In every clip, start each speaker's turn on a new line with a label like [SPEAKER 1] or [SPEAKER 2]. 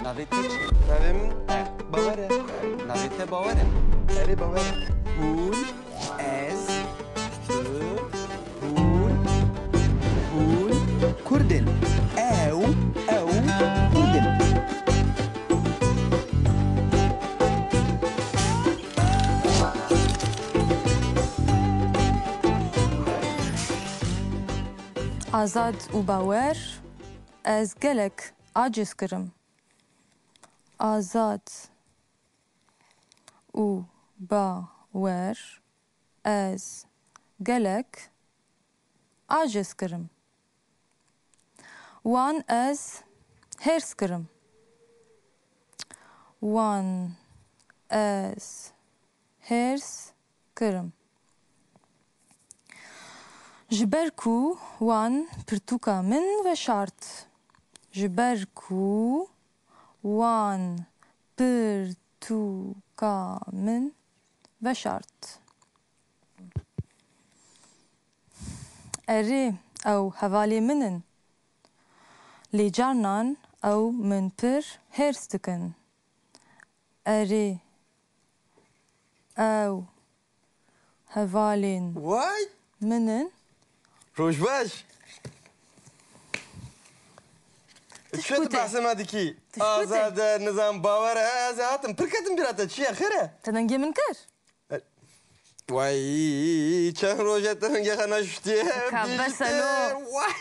[SPEAKER 1] Navê te çi?
[SPEAKER 2] Navê min Bawer e.
[SPEAKER 1] Navê te Bawer e?
[SPEAKER 2] Erê Bawer e.
[SPEAKER 1] Hûn, ez, tu, hûn Kurdin. Ew Kurdin.
[SPEAKER 3] Azad û bawer ez gelek aciz kirim. Azad û bawer ez gelek aciz kirim. Wan ez hêrs kirim. Wan ez hêrs kirim. Ji ber ku wan pirtûka min veşart. Ji ber ku wan pirtûka min veşart. Erê ew hevalê min in. Lê carnan ew min pir hêrs dikin. Erê ew hevalên
[SPEAKER 2] Vay!
[SPEAKER 3] min in.
[SPEAKER 2] Roj baş.
[SPEAKER 3] Teşekkür
[SPEAKER 2] Çet
[SPEAKER 3] ederim.
[SPEAKER 2] bahsema dikî.
[SPEAKER 3] Teşekkür
[SPEAKER 2] Azad nizam bawer e ez hatim. Pir ketim birate çi ye xêr e?
[SPEAKER 3] Tenengê min kir.
[SPEAKER 2] Vay! Çend roja tenengê xena şutiye.
[SPEAKER 3] Ka beselo.
[SPEAKER 2] Vay!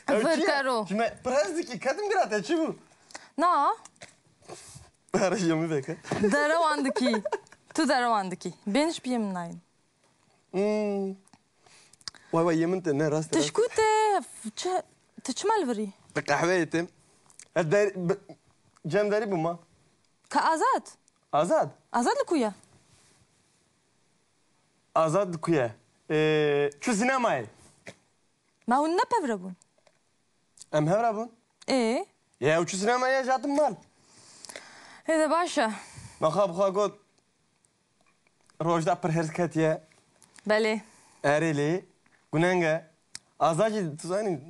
[SPEAKER 3] Vir kero.
[SPEAKER 2] Cime pir hez dikî ketim birate çi bû?
[SPEAKER 3] Na,
[SPEAKER 2] Herejê min veke.
[SPEAKER 3] derewan dikî. Tu derewan dikî. Bên ji piyê min nayîn.
[SPEAKER 2] Vay yemin te ne rast.
[SPEAKER 3] Tişkû te tu çi mal virî?
[SPEAKER 2] Bi qehweyê tim. Ez cem derî bûma.
[SPEAKER 3] Ka azad.
[SPEAKER 2] Azad?
[SPEAKER 3] Azad li ku ye?
[SPEAKER 2] Azad ku ye? Çu sinemayê.
[SPEAKER 3] Ma hûn nepevre bûn.
[SPEAKER 2] Em hevra bûn?
[SPEAKER 3] Ê,
[SPEAKER 2] Ya ew çu sinemayê jatim mal.
[SPEAKER 3] hêde baş e.
[SPEAKER 2] Mexa bixwe got rojda pir hêrs ketiye.
[SPEAKER 3] Belê.
[SPEAKER 2] Erê lê guneng e. Azad jî tu zanî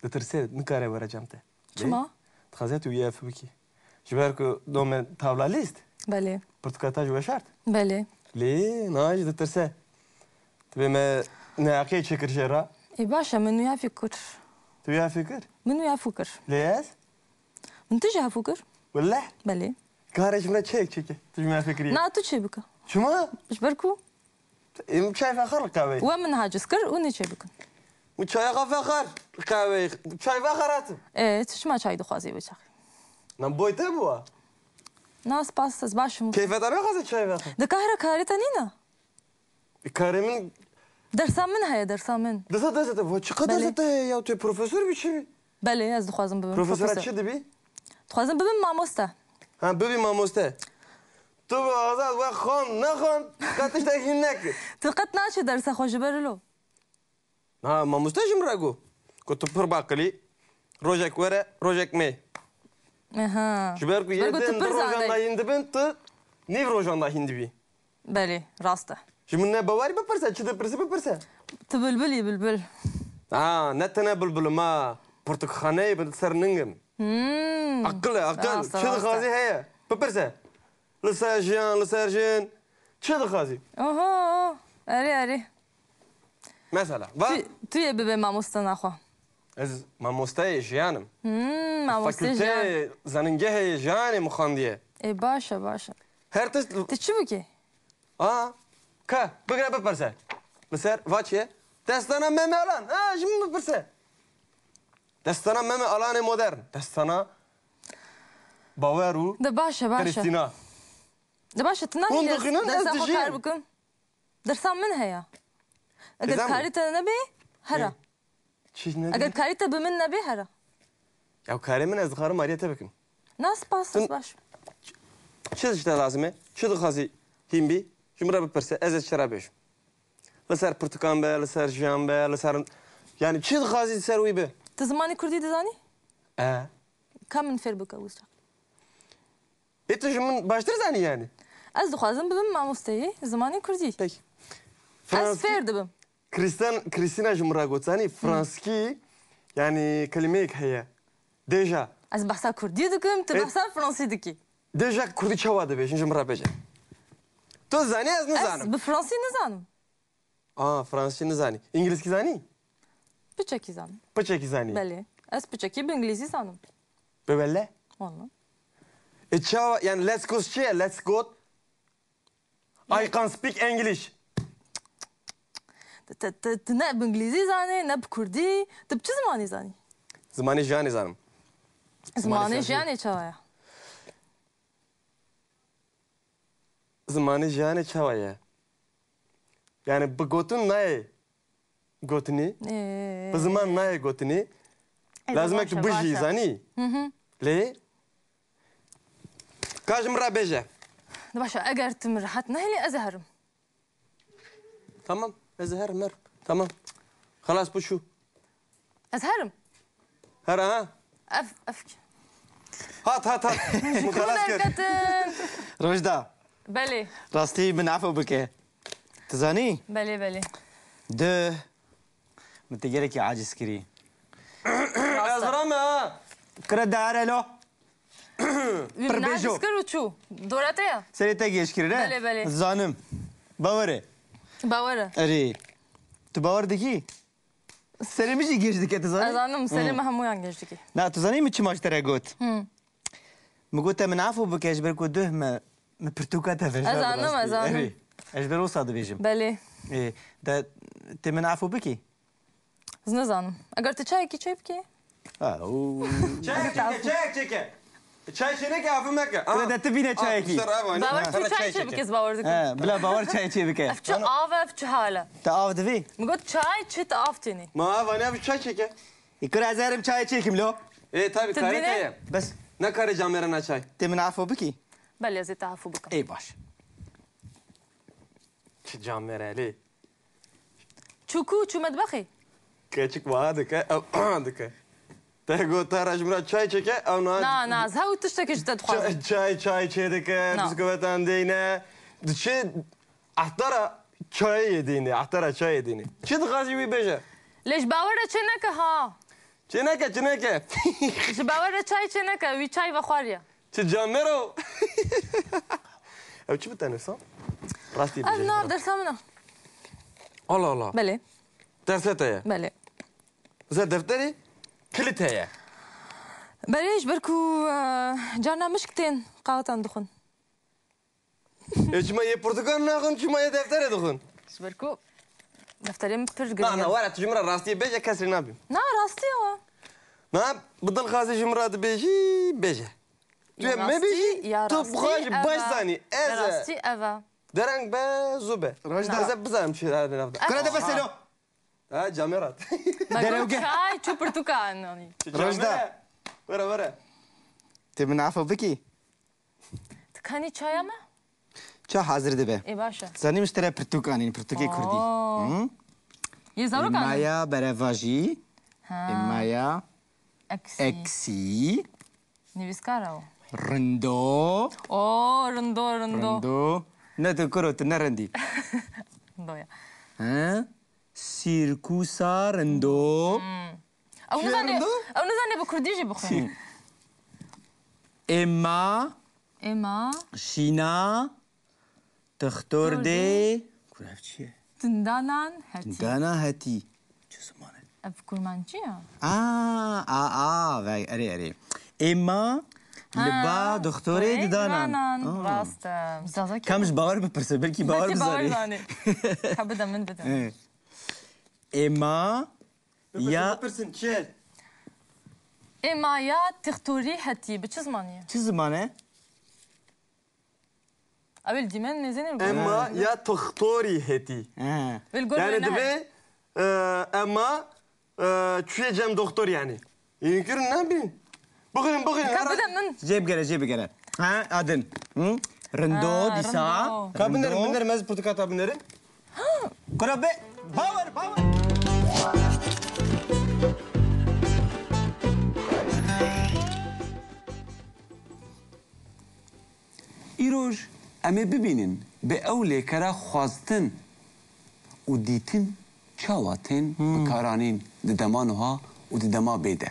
[SPEAKER 2] ditirse nikare were cem te.
[SPEAKER 3] Çima?
[SPEAKER 2] Dixwaze tu yê ev bikî. Ji ber ku dome tavla lîst.
[SPEAKER 3] Belê.
[SPEAKER 2] Pirtûka ji we şart.
[SPEAKER 3] Belê.
[SPEAKER 2] Lê na jî ditirse. Tu bê me neaqê çêkir jêra.
[SPEAKER 3] Ê baş e min wî hefî kir.
[SPEAKER 2] Tu yê fikir?
[SPEAKER 3] Min wî hefû kir.
[SPEAKER 2] Lê ez?
[SPEAKER 3] Min tu jî hefû kir?
[SPEAKER 2] Wallah.
[SPEAKER 3] Belê.
[SPEAKER 2] Karê ji me çêk çêke. Tu ji me fikirî.
[SPEAKER 3] Na tu çê bike.
[SPEAKER 2] Çima?
[SPEAKER 3] Ji ber ku
[SPEAKER 2] Em çay fexar li qehweyê.
[SPEAKER 3] we min haciz kir û nê çê bikin.
[SPEAKER 2] Bu çaya fexar li qehweyê. Çay fexar hatim.
[SPEAKER 3] Ê, tu çima çayî dixwazî biçaxî?
[SPEAKER 2] Nam boy te bû.
[SPEAKER 3] Na spas ez baş im.
[SPEAKER 2] Keyfeta naxwaze çay fexar.
[SPEAKER 3] Dikahire karê te nîne?
[SPEAKER 2] Karê min
[SPEAKER 3] Dersa min heye dersa min.
[SPEAKER 2] desa te. Çi qedar
[SPEAKER 3] Belê.
[SPEAKER 2] te ya tu profesör biçî.
[SPEAKER 3] Belê ez dixwazim bibim.
[SPEAKER 2] Profesöra çi dibî?
[SPEAKER 3] Dixwazim bibim mamoste.
[SPEAKER 2] Ha bibî mamoste. Tu bi azad we xan nexan ka tiştekî nekir.
[SPEAKER 3] Tu qet naçî dersa xwe ji ber lo.
[SPEAKER 2] Ha mamoste ji min re got. Ku tu pir baqilî. Rojek were, rojek me.
[SPEAKER 3] Aha.
[SPEAKER 2] Ji ber ku
[SPEAKER 3] Ber got tu
[SPEAKER 2] yedin
[SPEAKER 3] pir
[SPEAKER 2] rojan da
[SPEAKER 3] zandayî.
[SPEAKER 2] hîn dibin tu nîv rojan da hîn dibî.
[SPEAKER 3] Belê, rast e.
[SPEAKER 2] Ji min ne bawerî bipirse çi dipirsî bipirse.
[SPEAKER 3] Tu bülbülî bülbül.
[SPEAKER 2] Ha ne tene bülbülüm ha. Portakxaneyê bi ser ningim. Aqil e aqil.
[SPEAKER 3] Rast e,
[SPEAKER 2] Çi
[SPEAKER 3] rast e.
[SPEAKER 2] dixwazî heye. Bipirse. Li ser jiyan, li ser jin. Çi dixwazî?
[SPEAKER 3] Oho. Erê erê.
[SPEAKER 2] Mesela. Va
[SPEAKER 3] Tu yê bibe mamoste naxwe.
[SPEAKER 2] ez mamosteyê jiyanim.
[SPEAKER 3] Mamoste jiyan.
[SPEAKER 2] Fakülteyê zanîngehê jiyanê mixandiye.
[SPEAKER 3] Ê baş e baş e.
[SPEAKER 2] Her tişt
[SPEAKER 3] Tu çi bikî?
[SPEAKER 2] ha ka bigire bipirse. Li ser va çi ye? Destana meme alan. Ha ji min bipirse. Destana meme alanê modern. Destana bawer û
[SPEAKER 3] De baş e baş e.
[SPEAKER 2] Kristina.
[SPEAKER 3] De baş e tu
[SPEAKER 2] Hûn
[SPEAKER 3] nanî
[SPEAKER 2] dixînin, ez
[SPEAKER 3] dersa xwe
[SPEAKER 2] dijîm.
[SPEAKER 3] kar bikim. Dersa min heye. Eger
[SPEAKER 2] Dizem mi?
[SPEAKER 3] karî te nebe hera.
[SPEAKER 2] Çi ne?
[SPEAKER 3] Eger karî te bi min nebe hera.
[SPEAKER 2] Ya karê min ez dixwarim Mariye te bikim.
[SPEAKER 3] Na spas ez baş.
[SPEAKER 2] Çi tişte lazim e? Çi dixwazî hîn bî? Ji min re bipirse ez ê çi re bêjim. Li ser pirtûkan be, li ser jiyan be, li ser yani çi dixwazî ser wî be?
[SPEAKER 3] Tu zimanî Kurdî dizanî? Ka min fêr bike wisa.
[SPEAKER 2] E tu ji min baştir zanî yani.
[SPEAKER 3] Ez dixwazim bibim mamosteyê zimanê Kurdî.
[SPEAKER 2] Peki.
[SPEAKER 3] Ez fêr dibim.
[SPEAKER 2] Kristina ji min re got zanî Franskî yani kelimeyek heye. Deja.
[SPEAKER 3] از بحثا کردی دکم تو بحثا فرانسی دکی
[SPEAKER 2] Deja Kurdî çawa dibêjin ji min re bêje. Tu zanî ez
[SPEAKER 3] از
[SPEAKER 2] nizanim.
[SPEAKER 3] به فرانسی نزانم
[SPEAKER 2] Fransızca nizanî. İngilizce zanî?
[SPEAKER 3] بچکی زانم
[SPEAKER 2] Piçekî zanî.
[SPEAKER 3] بله از بچکی به انگلیسی زانم
[SPEAKER 2] Bebelle.
[SPEAKER 3] والله
[SPEAKER 2] Çawa yani let's go çiye let's go. I can speak English.
[SPEAKER 3] نه به انگلیسی زانی نه به کردی تو چه زمانی زانی
[SPEAKER 2] Zimanî jiyanê zanim.
[SPEAKER 3] زمانی جانی چاویا
[SPEAKER 2] Zimanî jiyanê çawa ye? Yani bi gotin nayê gotinî. Bi ziman nayê gotinî. Lazim e ki bijî zanî. Lê ka ji min re bêje.
[SPEAKER 3] باشه اگر تو راحت نهلی از هرم
[SPEAKER 2] Tamam. Ez herim her. Tamam. Halas bu şu.
[SPEAKER 3] از هرم
[SPEAKER 2] Her ha.
[SPEAKER 3] افک
[SPEAKER 2] Hat. Halas kir.
[SPEAKER 3] درکتن
[SPEAKER 4] روجدا
[SPEAKER 3] بله
[SPEAKER 4] راستی من عفو بکه تزانی
[SPEAKER 3] بله
[SPEAKER 4] ده متگره کی عاجز کری
[SPEAKER 2] Ez rame ha.
[SPEAKER 4] کرد داره لو
[SPEAKER 3] نعجز کرو چو دورته یا
[SPEAKER 4] سری تگیش کری نه
[SPEAKER 3] بله، بله.
[SPEAKER 4] زانم باوره
[SPEAKER 3] باوره
[SPEAKER 4] اری تو باور دکی سری میشی گیش دکی تزانی
[SPEAKER 3] از آنم سلیم همویان گشتی که
[SPEAKER 4] نه تزانی می چی ماشتره گوت مگوت من عفو بکه اجبر کو ده ما پرتوکا تفرش
[SPEAKER 3] از آنم.
[SPEAKER 4] اجبر وصاد بیجم
[SPEAKER 3] بله
[SPEAKER 4] ده تی من عفو بکی
[SPEAKER 3] از نزانم اگر تو چای کی چای بکی
[SPEAKER 4] او
[SPEAKER 2] Çek. Çay içene ki hafif meke.
[SPEAKER 4] Kıra da tebine çay ki.
[SPEAKER 3] باور تو چای چای بکی از باور دکم
[SPEAKER 4] بلا باور çay içi bike.
[SPEAKER 3] اف چه آف اف چه حاله
[SPEAKER 4] تا آف دوی
[SPEAKER 3] میگو چای چه تا آف تینی
[SPEAKER 2] Ma vanya bir çay çeke.
[SPEAKER 4] يكون عزارم çay içekim lo.
[SPEAKER 2] Tabii
[SPEAKER 3] Tabii
[SPEAKER 2] kare
[SPEAKER 3] ne?
[SPEAKER 2] kaya.
[SPEAKER 4] بس
[SPEAKER 2] Ne kare camerana çay.
[SPEAKER 4] تمن عفو بكي
[SPEAKER 3] بله از تعفو بکم
[SPEAKER 4] اي باش
[SPEAKER 2] Çi camerali.
[SPEAKER 3] چوکو چو مطبخی
[SPEAKER 2] Keçik vadı ke. Adı ke. Tego taraj mura çay çeke.
[SPEAKER 3] نه نه از هاو تشتکش تدخواه
[SPEAKER 2] Çay çedik ke.
[SPEAKER 3] No.
[SPEAKER 2] Bisküvetan deyine. Çi ahtara çay yediğini. Ahtara çay yediğini. Çi dıkazı bir beje.
[SPEAKER 3] لیش باوره چه نکه ها
[SPEAKER 2] Çeneke.
[SPEAKER 3] لیش باوره چای چه نکه وی چای و خواریا
[SPEAKER 2] Çi camero. Ev çi bir tane san? Rasti
[SPEAKER 3] از
[SPEAKER 2] beje.
[SPEAKER 3] نار در سامنا
[SPEAKER 2] Allah Allah.
[SPEAKER 3] بله
[SPEAKER 2] Dersete.
[SPEAKER 3] بله
[SPEAKER 2] Mesela defteri kilit heye.
[SPEAKER 3] بليش بركو جانا مشكتين قاوتان دخن
[SPEAKER 2] Çima ye portakal nakın, çima ye deftere dokun.
[SPEAKER 3] ايش بركو دفترين بير
[SPEAKER 2] Na
[SPEAKER 3] قريب
[SPEAKER 2] var çimra rasti beje kesri ne yapayım?
[SPEAKER 3] نا راستي هو
[SPEAKER 2] Na bıdal kazı çimra da beji beje. Tu
[SPEAKER 3] يا
[SPEAKER 2] me beji
[SPEAKER 3] يا
[SPEAKER 2] tu bıkaj baş sani eze.
[SPEAKER 3] راستي أفا
[SPEAKER 2] Dereng be zube.
[SPEAKER 4] Rojda.
[SPEAKER 2] Eze bizarım şey hadi nafta.
[SPEAKER 4] كره ده بس لو
[SPEAKER 2] Ha camerat.
[SPEAKER 3] بقول شاي شو برتقال يعني
[SPEAKER 4] Rojda.
[SPEAKER 2] Vera.
[SPEAKER 4] تمن عفو بكي
[SPEAKER 3] تكاني شاي ما
[SPEAKER 4] چه حاضر ده به
[SPEAKER 3] إيه باشا
[SPEAKER 4] زنی مشتره پرتوکانی پرتوکی کردی
[SPEAKER 3] يزارو كان
[SPEAKER 4] مایا برواجی
[SPEAKER 3] ها
[SPEAKER 4] مایا
[SPEAKER 3] أكسي
[SPEAKER 4] اکسی
[SPEAKER 3] نيفيسكارو
[SPEAKER 4] رندو
[SPEAKER 3] أوه رندو
[SPEAKER 4] رندو نه تو کرو تو نرندی
[SPEAKER 3] رندو يا
[SPEAKER 4] ها سیرکوسا رندو
[SPEAKER 3] أو نزاني
[SPEAKER 2] رندو؟
[SPEAKER 3] أو نزاني بكرديجي بخون
[SPEAKER 4] اما
[SPEAKER 3] إما
[SPEAKER 4] شینا تختور دی کلاف چیه
[SPEAKER 3] تندانان هاتي
[SPEAKER 4] دانا هتی چه زمانه
[SPEAKER 3] أفكر مانجيا
[SPEAKER 4] وای اری اما لبا دختوری دانان
[SPEAKER 3] راست زازا
[SPEAKER 4] کمش باور بپرسه بلکی باور بذاری
[SPEAKER 3] زاني حبدا من بدا
[SPEAKER 4] اما یا
[SPEAKER 2] Yapırsın çel.
[SPEAKER 3] إما يا تختوري هاتي بتش زمانية
[SPEAKER 4] چه زمانه
[SPEAKER 3] أول ديمان نزين الجول
[SPEAKER 2] Emma ya doktori heti.
[SPEAKER 3] الجول
[SPEAKER 2] Yani dibe ama çüyeceğim doktor yani. İnkir ne bileyim. Bakın.
[SPEAKER 3] حبدا من
[SPEAKER 4] جيب قرا ها ادن رندو دي ساعه
[SPEAKER 3] رندو.
[SPEAKER 2] Kabinlerim mez portakal kabinlerim.
[SPEAKER 4] كرة باور
[SPEAKER 1] ایروژ ئەمێ ببینن بە ئەو لێکەرە خواستن و دیتن çawa tên bikaranîn di deman ha û di dema bêde.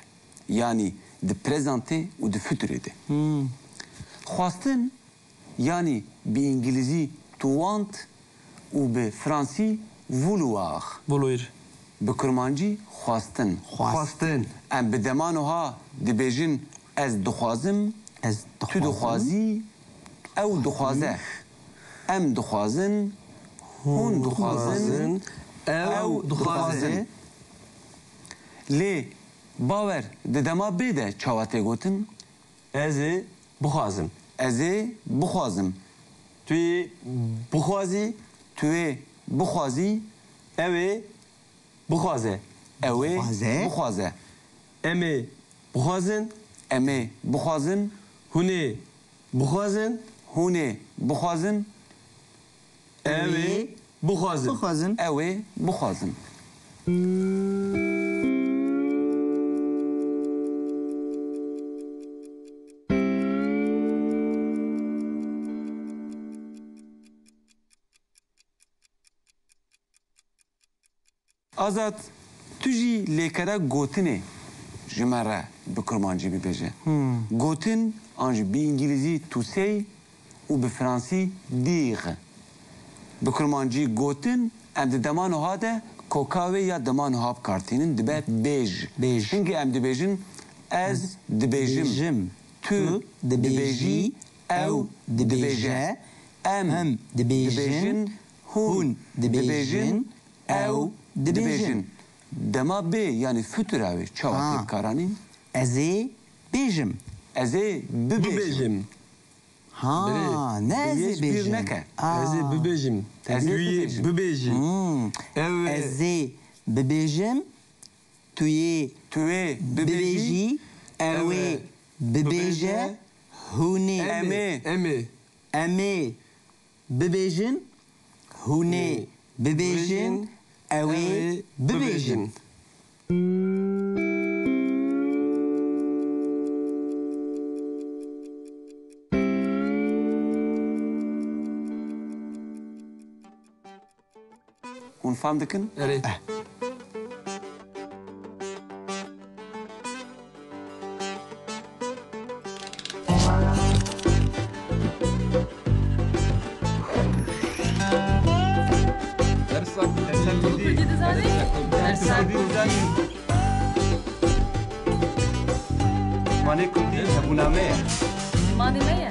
[SPEAKER 1] Yani di prezantê û di futurê de. Xwastin yanî bi îngilîzî to want û bi Fransî vouloir.
[SPEAKER 2] Vouloir.
[SPEAKER 1] Bi kurmancî xwastin.
[SPEAKER 2] Xwastin.
[SPEAKER 1] Em bi deman wiha dibêjin ez dixwazim,
[SPEAKER 4] Ez
[SPEAKER 1] tu dixwazî, ew dixwaze. Em dixwazin, hûn dixwazin, ew dixwazin. Lê bawer di dema bê de çawa tê gotin?
[SPEAKER 2] Ez ê bixwazim.
[SPEAKER 1] Ez ê bixwazim.
[SPEAKER 2] Tu yê bixwazî,
[SPEAKER 1] Tu ê bixwazî,
[SPEAKER 2] ew ê bixwaze.
[SPEAKER 1] ew ê
[SPEAKER 4] Bixwaze.
[SPEAKER 1] bixwaze.
[SPEAKER 2] Em ê bixwazin,
[SPEAKER 1] Em ê bixwazin,
[SPEAKER 2] hûn ê bixwazin,
[SPEAKER 1] hûn ê bixwazin,
[SPEAKER 2] ew ê bixwazin.
[SPEAKER 4] Bixwazin.
[SPEAKER 1] ew ê bixwazin. Azat, tu jî lêkera gotinê ji me re bi kurmancî bibêje. Gotin an ji bi îngilîzî to say û bi Fransî dire. Bi kurmancî gotin em di deman wiha de kokawê ya deman wiha bikartînin dibe bêj.
[SPEAKER 4] Bêj.
[SPEAKER 1] Çinki em dibêjin ez dibêjim.
[SPEAKER 4] Dibêjim.
[SPEAKER 1] Tu dibêjî, ew dibêje. Em dibêjin, hûn dibêjin, ew dibêjin. Dema bê yani futura wê çawa
[SPEAKER 4] Ha.
[SPEAKER 1] tê bikaranîn?
[SPEAKER 4] Ez ê bêjim.
[SPEAKER 1] Ez ê bibêjim.
[SPEAKER 2] Bibêjim.
[SPEAKER 4] Ha, ne ez ê
[SPEAKER 1] Hiç bir
[SPEAKER 4] bêjim?
[SPEAKER 1] neke.
[SPEAKER 2] Ez ê bibêjim.
[SPEAKER 1] Ez ê
[SPEAKER 2] Tu yê
[SPEAKER 1] bibêjim.
[SPEAKER 2] bibêjî. Ew ê
[SPEAKER 4] Ez ê bibêjim. Tu yê
[SPEAKER 1] Tu ê bibêjî,
[SPEAKER 4] bibêjî. Ew ê bibêje. Hûn ê
[SPEAKER 2] em ê
[SPEAKER 4] em ê bibêjin. Hûn ê bibêjin. Ew ê bibêjin.
[SPEAKER 1] hûn fam dikin?
[SPEAKER 2] Erê.
[SPEAKER 1] Mane kurdî hebûna me ye.
[SPEAKER 3] Mane me ye.